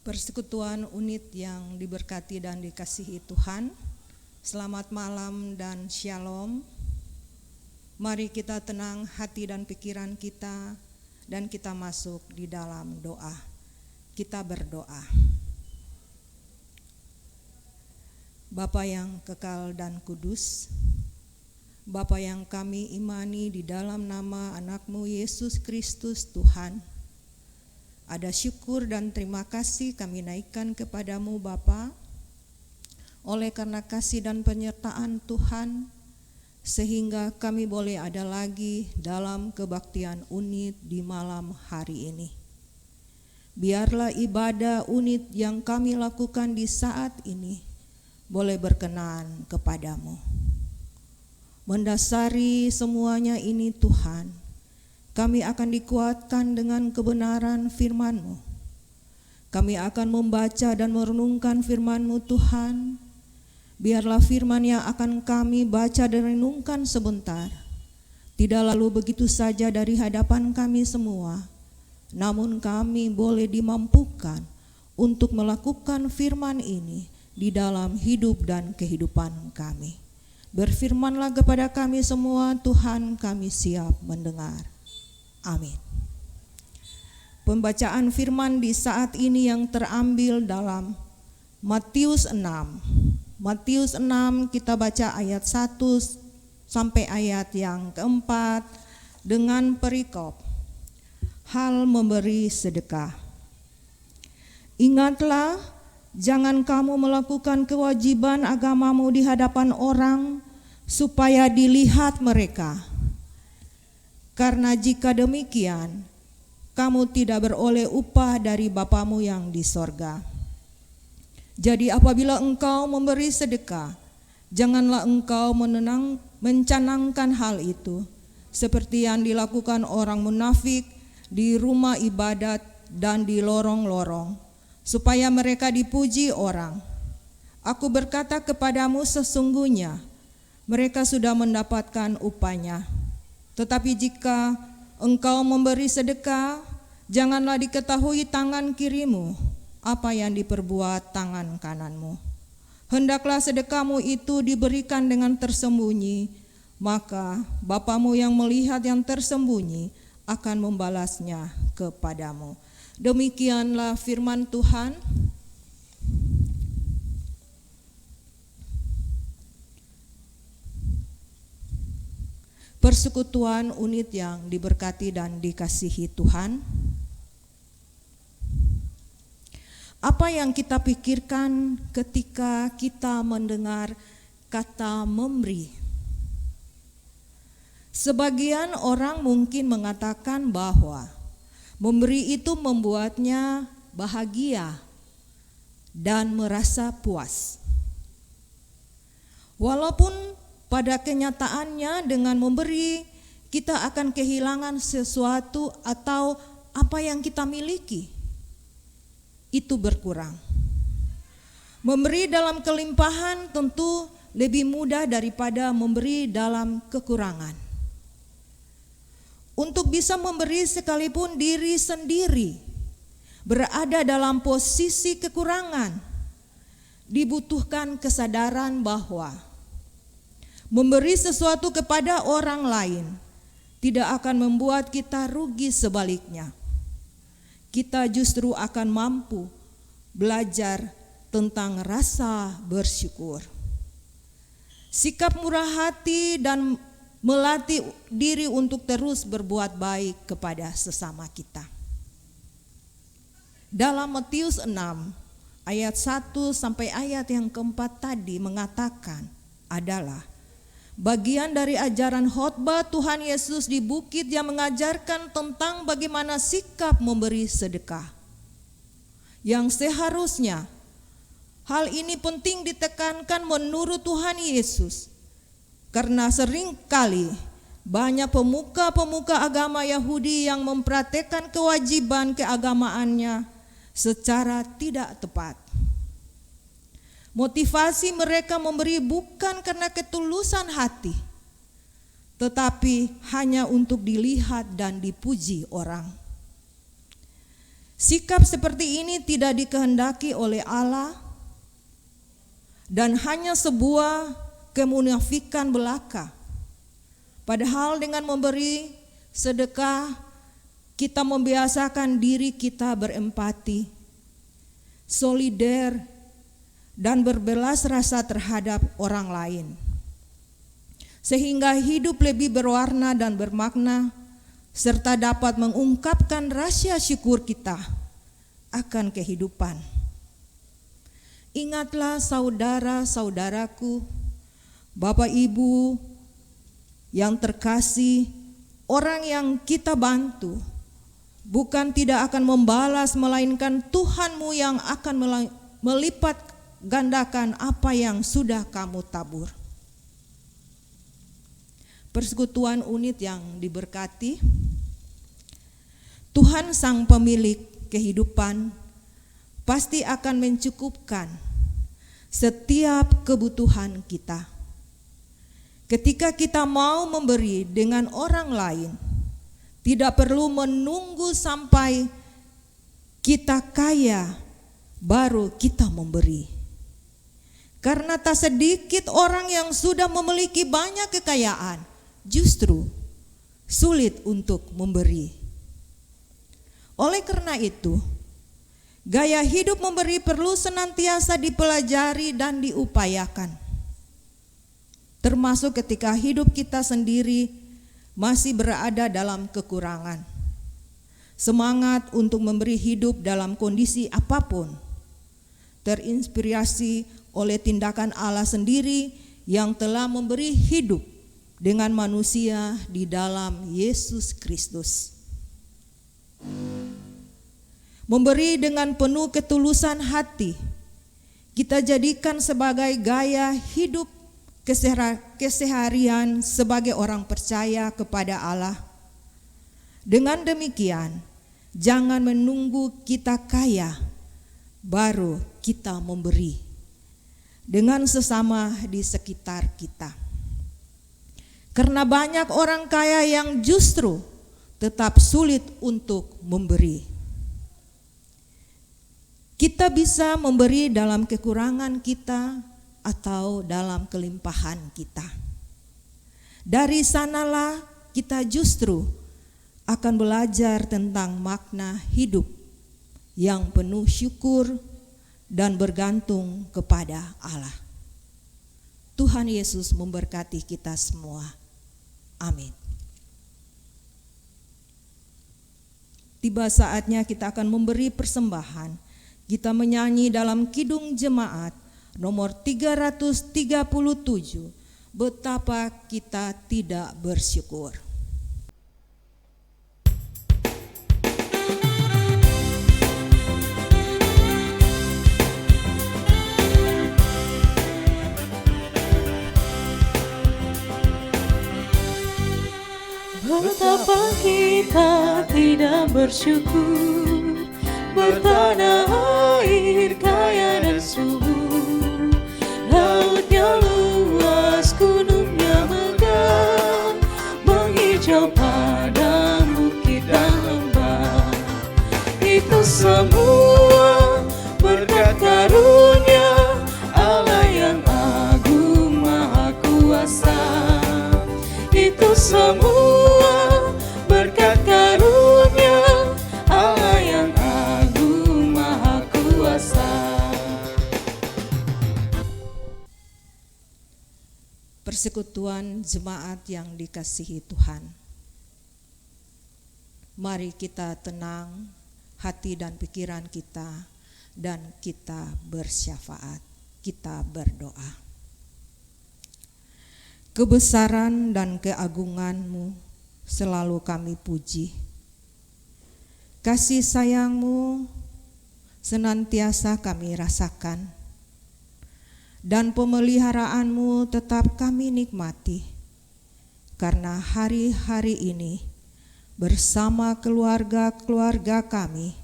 Persekutuan unit yang diberkati dan dikasihi Tuhan, selamat malam dan shalom. Mari kita tenang hati dan pikiran kita dan kita masuk di dalam doa. Kita berdoa. Bapa yang kekal dan kudus, Bapa yang kami imani di dalam nama anak-Mu Yesus Kristus Tuhan, ada syukur dan terima kasih kami naikkan kepadamu Bapa, oleh karena kasih dan penyertaan Tuhan, sehingga kami boleh ada lagi dalam kebaktian unit di malam hari ini. Biarlah ibadah unit yang kami lakukan di saat ini boleh berkenan kepadamu. Mendasari semuanya ini Tuhan, kami akan dikuatkan dengan kebenaran firman-Mu. Kami akan membaca dan merenungkan firman-Mu Tuhan. Biarlah firman yang akan kami baca dan renungkan sebentar tidak lalu begitu saja dari hadapan kami semua, namun kami boleh dimampukan untuk melakukan firman ini di dalam hidup dan kehidupan kami. Berfirmanlah kepada kami semua Tuhan, kami siap mendengar. Amin. Pembacaan firman di saat ini yang terambil dalam Matius 6. Matius 6 kita baca ayat 1 sampai ayat yang keempat dengan perikop hal memberi sedekah. Ingatlah, jangan kamu melakukan kewajiban agamamu di hadapan orang supaya dilihat mereka. Karena jika demikian, kamu tidak beroleh upah dari Bapamu yang di sorga. Jadi apabila engkau memberi sedekah, janganlah engkau mencanangkan hal itu, seperti yang dilakukan orang munafik di rumah ibadat dan di lorong-lorong, supaya mereka dipuji orang. Aku berkata kepadamu, sesungguhnya mereka sudah mendapatkan upahnya. Tetapi jika engkau memberi sedekah, janganlah diketahui tangan kirimu apa yang diperbuat tangan kananmu. Hendaklah sedekahmu itu diberikan dengan tersembunyi, maka Bapamu yang melihat yang tersembunyi akan membalasnya kepadamu. Demikianlah firman Tuhan. Persekutuan unit yang diberkati dan dikasihi Tuhan, apa yang kita pikirkan ketika kita mendengar kata memberi? Sebagian orang mungkin mengatakan bahwa memberi itu membuatnya bahagia dan merasa puas. Walaupun pada kenyataannya dengan memberi kita akan kehilangan sesuatu atau apa yang kita miliki itu berkurang. Memberi dalam kelimpahan tentu lebih mudah daripada memberi dalam kekurangan. Untuk bisa memberi sekalipun diri sendiri berada dalam posisi kekurangan, dibutuhkan kesadaran bahwa memberi sesuatu kepada orang lain tidak akan membuat kita rugi, sebaliknya. Kita justru akan mampu belajar tentang rasa bersyukur. Sikap murah hati dan melatih diri untuk terus berbuat baik kepada sesama kita. Dalam Matius 6 ayat 1 sampai ayat yang keempat tadi mengatakan adalah bagian dari ajaran khotbah Tuhan Yesus di bukit yang mengajarkan tentang bagaimana sikap memberi sedekah. Yang seharusnya hal ini penting ditekankan menurut Tuhan Yesus, karena seringkali banyak pemuka-pemuka agama Yahudi yang mempraktekkan kewajiban keagamaannya secara tidak tepat. Motivasi mereka memberi bukan karena ketulusan hati, tetapi hanya untuk dilihat dan dipuji orang. Sikap seperti ini tidak dikehendaki oleh Allah dan hanya sebuah kemunafikan belaka. Padahal dengan memberi sedekah, kita membiasakan diri kita berempati, solider, dan berbelas rasa terhadap orang lain. Sehingga hidup lebih berwarna dan bermakna, serta dapat mengungkapkan rasa syukur kita akan kehidupan. Ingatlah saudara-saudaraku, Bapak Ibu yang terkasih, orang yang kita bantu bukan tidak akan membalas, melainkan Tuhanmu yang akan melipat gandakan apa yang sudah kamu tabur. Persekutuan unit yang diberkati, Tuhan Sang Pemilik kehidupan pasti akan mencukupkan setiap kebutuhan kita. Ketika kita mau memberi dengan orang lain, tidak perlu menunggu sampai kita kaya baru kita memberi. Karena tak sedikit orang yang sudah memiliki banyak kekayaan justru sulit untuk memberi. Oleh karena itu, gaya hidup memberi perlu senantiasa dipelajari dan diupayakan. Termasuk ketika hidup kita sendiri masih berada dalam kekurangan. Semangat untuk memberi hidup dalam kondisi apapun, terinspirasi oleh tindakan Allah sendiri yang telah memberi hidup dengan manusia di dalam Yesus Kristus. Memberi dengan penuh ketulusan hati, kita jadikan sebagai gaya hidup keseharian sebagai orang percaya kepada Allah. Dengan demikian, jangan menunggu kita kaya baru kita memberi dengan sesama di sekitar kita. Karena banyak orang kaya yang justru tetap sulit untuk memberi. Kita bisa memberi dalam kekurangan kita atau dalam kelimpahan kita. Dari sanalah kita justru akan belajar tentang makna hidup yang penuh syukur dan bergantung kepada Allah. Tuhan Yesus memberkati kita semua. Amin. Tiba saatnya kita akan memberi persembahan. Kita menyanyi dalam Kidung Jemaat nomor 337, Betapa Kita Tidak Bersyukur. Betapa kita tidak bersyukur, bertanah air kaya dan subur, lautnya luas, gunungnya megah, menghijau padang bukit dan lembah. Itu semua berkat karunia Allah yang agung maha kuasa. Itu semua berkat karunia Allah yang agung maha kuasa. Persekutuan jemaat yang dikasihi Tuhan, mari kita tenang hati dan pikiran kita dan kita bersyafaat, kita berdoa. Kebesaran dan keagungan-Mu selalu kami puji. Kasih sayang-Mu senantiasa kami rasakan, dan pemeliharaan-Mu tetap kami nikmati. Karena hari-hari ini bersama keluarga-keluarga kami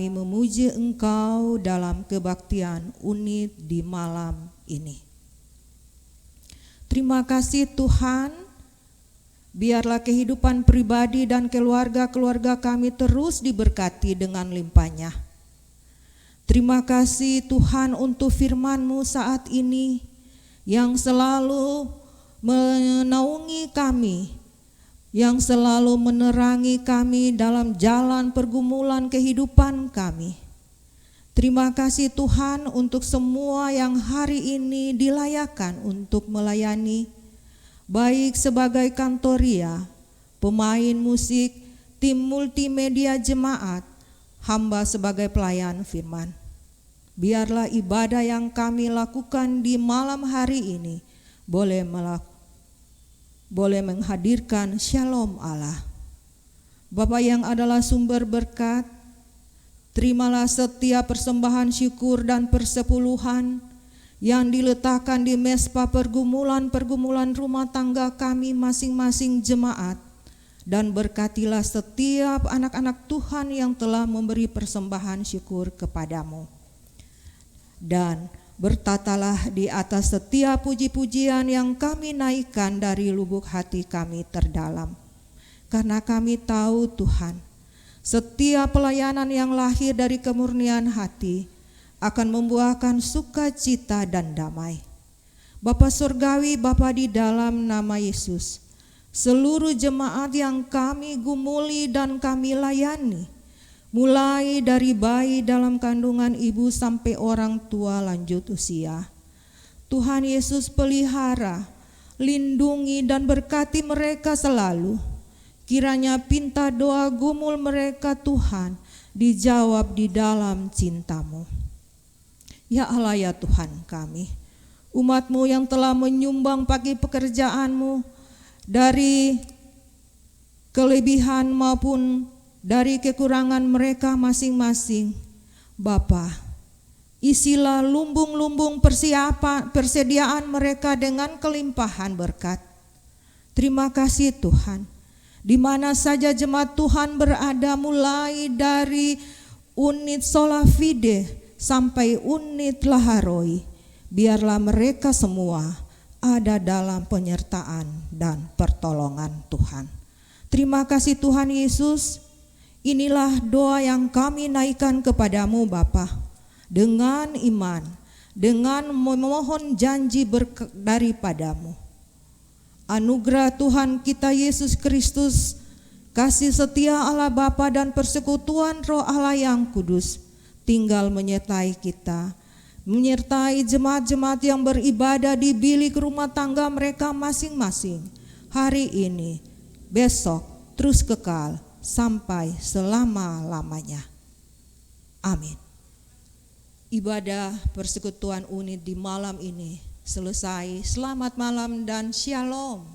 memuji Engkau dalam kebaktian unit di malam ini. Terima kasih Tuhan, Biarlah kehidupan pribadi dan keluarga-keluarga kami terus diberkati dengan limpahnya. Terima kasih Tuhan untuk firman-Mu saat ini yang selalu menaungi kami, yang selalu menerangi kami dalam jalan pergumulan kehidupan kami. Terima kasih Tuhan untuk semua yang hari ini dilayakkan untuk melayani, baik sebagai kantoria, pemain musik, tim multimedia jemaat, hamba sebagai pelayan firman. Biarlah ibadah yang kami lakukan di malam hari ini boleh menghadirkan shalom Allah. Bapa yang adalah sumber berkat, terimalah setiap persembahan syukur dan persepuluhan yang diletakkan di mesbah pergumulan rumah tangga kami masing-masing jemaat, dan berkatilah setiap anak-anak Tuhan yang telah memberi persembahan syukur kepadamu. Dan bertatalah di atas setiap puji-pujian yang kami naikkan dari lubuk hati kami terdalam. Karena kami tahu Tuhan, setiap pelayanan yang lahir dari kemurnian hati akan membuahkan sukacita dan damai. Bapa Surgawi, Bapa di dalam nama Yesus, seluruh jemaat yang kami gumuli dan kami layani, mulai dari bayi dalam kandungan ibu sampai orang tua lanjut usia, Tuhan Yesus pelihara, lindungi dan berkati mereka selalu. Kiranya pinta doa gumul mereka Tuhan dijawab di dalam cinta-Mu. Ya Allah ya Tuhan kami, umat-Mu yang telah menyumbang bagi pekerjaan-Mu dari kelebihan maupun dari kekurangan mereka masing-masing. Bapa, isilah lumbung-lumbung persediaan mereka dengan kelimpahan berkat. Terima kasih Tuhan, di mana saja jemaat Tuhan berada, mulai dari unit Sola Fide sampai unit Laharoi, biarlah mereka semua ada dalam penyertaan dan pertolongan Tuhan. Terima kasih Tuhan Yesus. Inilah doa yang kami naikkan kepadamu Bapa, dengan iman, dengan memohon janji daripadamu. Anugerah Tuhan kita Yesus Kristus, kasih setia Allah Bapa dan persekutuan Roh Allah yang kudus tinggal menyertai kita, menyertai jemaat-jemaat yang beribadah di bilik rumah tangga mereka masing-masing hari ini, besok, terus kekal sampai selama-lamanya. Amin. Ibadah persekutuan unit di malam ini selesai. Selamat malam dan shalom.